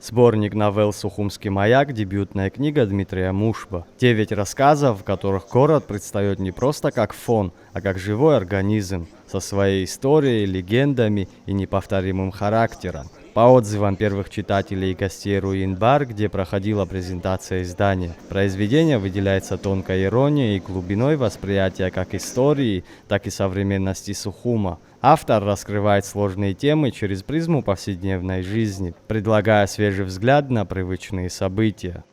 Сборник новелл «Сухумский маяк» – дебютная книга Дмитрия Мушба. 9 рассказов, в которых город предстает не просто как фон, а как живой организм, со своей историей, легендами и неповторимым характером. По отзывам первых читателей и гостей Руин-бар, где проходила презентация издания, произведение выделяется тонкой иронией и глубиной восприятия как истории, так и современности Сухума. Автор раскрывает сложные темы через призму повседневной жизни, предлагая свежий взгляд на привычные события.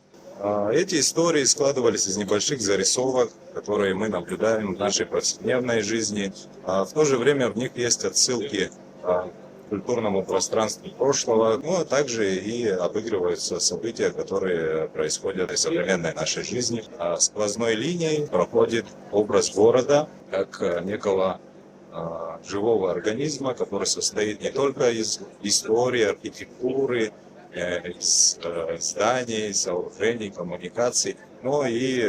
Эти истории складывались из небольших зарисовок, которые мы наблюдаем в нашей повседневной жизни. В то же время в них есть отсылки к культурному пространству прошлого, а также и обыгрываются события, которые происходят в современной нашей жизни. Сквозной линией проходит образ города как некого живого организма, который состоит не только из истории, архитектуры, из зданий, сооружений, коммуникаций, но и,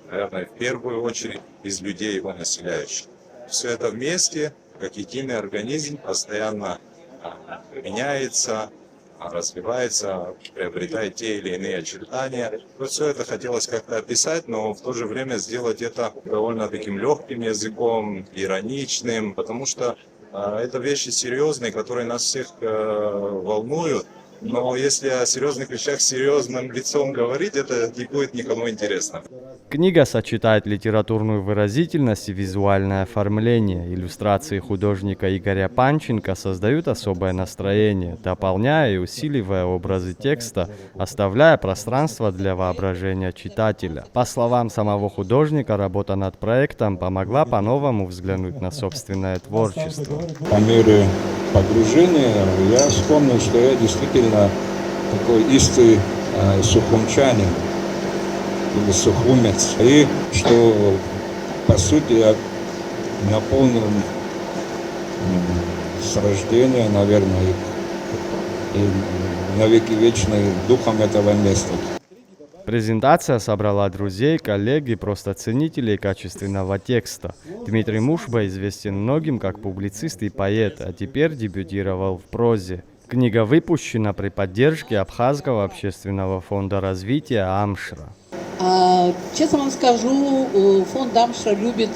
наверное, в первую очередь из людей, его населяющих. Все это вместе, как единый организм, постоянно меняется, развивается, приобретает те или иные очертания. Вот все это хотелось как-то описать, но в то же время сделать это довольно таким легким языком, ироничным, потому что это вещи серьезные, которые нас всех волнуют. Но если о серьезных вещах серьезным лицом говорить, это не будет никому интересно. Книга сочетает литературную выразительность и визуальное оформление. Иллюстрации художника Игоря Панченко создают особое настроение, дополняя и усиливая образы текста, оставляя пространство для воображения читателя. По словам самого художника, работа над проектом помогла по-новому взглянуть на собственное творчество. По мере погружения я вспомнил, что я действительно такой истый сухумчанин или сухумец, и что по сути я наполнен с рождения, наверное, и навеки вечный духом этого места. Презентация собрала друзей, коллег и просто ценителей качественного текста. Дмитрий Мушба известен многим как публицист и поэт, а теперь дебютировал в прозе. Книга выпущена при поддержке Абхазского общественного фонда развития «Амшра». Честно вам скажу, фонд «Амшра» любит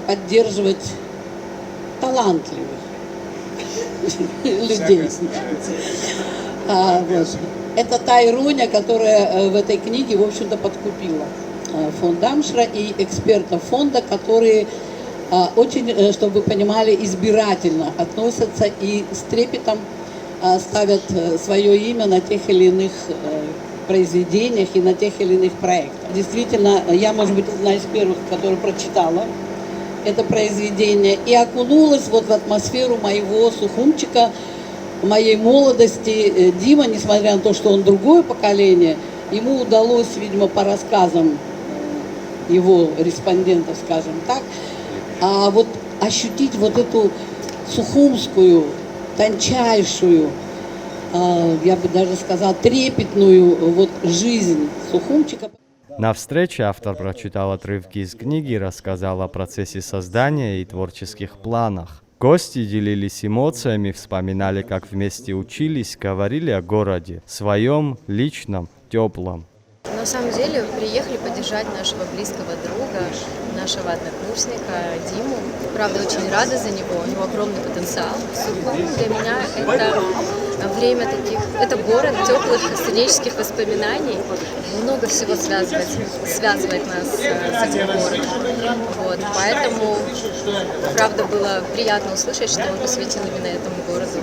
поддерживать талантливых людей. Это та ирония, которая в этой книге, в общем-то, подкупила фонд «Амшра» и экспертов фонда, которые очень, чтобы вы понимали, избирательно относятся и с трепетом ставят свое имя на тех или иных произведениях и на тех или иных проектах. Действительно, я, может быть, одна из первых, которая прочитала это произведение и окунулась вот в атмосферу моего Сухумчика, моей молодости. Дима, несмотря на то, что он другое поколение, ему удалось, видимо, по рассказам его респондентов, скажем так, вот ощутить вот эту сухумскую, тончайшую, я бы даже сказала, трепетную вот жизнь Сухумчика. На встрече автор прочитал отрывки из книги и рассказал о процессе создания и творческих планах. Гости делились эмоциями, вспоминали, как вместе учились, говорили о городе, своем, личном, теплом. На самом деле приехали поддержать нашего близкого друга, нашего однокурсника Диму. Правда, очень рада за него, у него огромный потенциал. Сухум для меня это время таких, это город теплых студенческих воспоминаний. Много всего связывает нас с этим городом. Вот, поэтому, правда, было приятно услышать, что он посвятил именно этому городу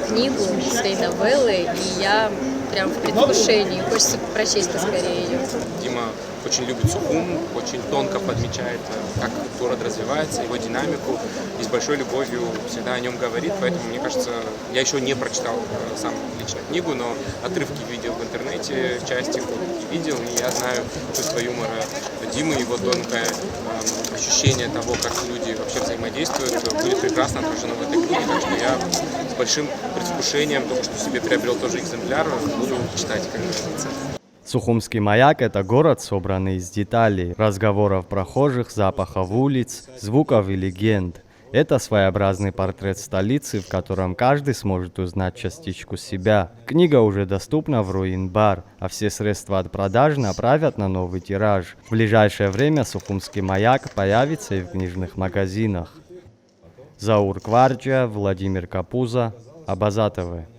книгу, своей новеллы, и я прям в предвкушении, хочется прочесть поскорее ее. Дима очень любит Сухум, очень тонко подмечает, как город развивается, его динамику, и с большой любовью всегда о нем говорит, поэтому, мне кажется, я еще не прочитал сам лично книгу, но отрывки видел в интернете, части видел, и я знаю чувство юмора Димы, его тонкое ощущение того, как люди вообще взаимодействуют, будет прекрасно отражено в этой книге, так что я с большим предвкушением, только что себе приобрел тоже экземпляр, буду читать, как говорится. Сухумский маяк – это город, собранный из деталей, разговоров прохожих, запахов улиц, звуков и легенд. Это своеобразный портрет столицы, в котором каждый сможет узнать частичку себя. Книга уже доступна в Руин-бар, а все средства от продажи направят на новый тираж. В ближайшее время Сухумский маяк появится и в книжных магазинах. Заур Кварча, Владимир Капуза, Абаза ТВ.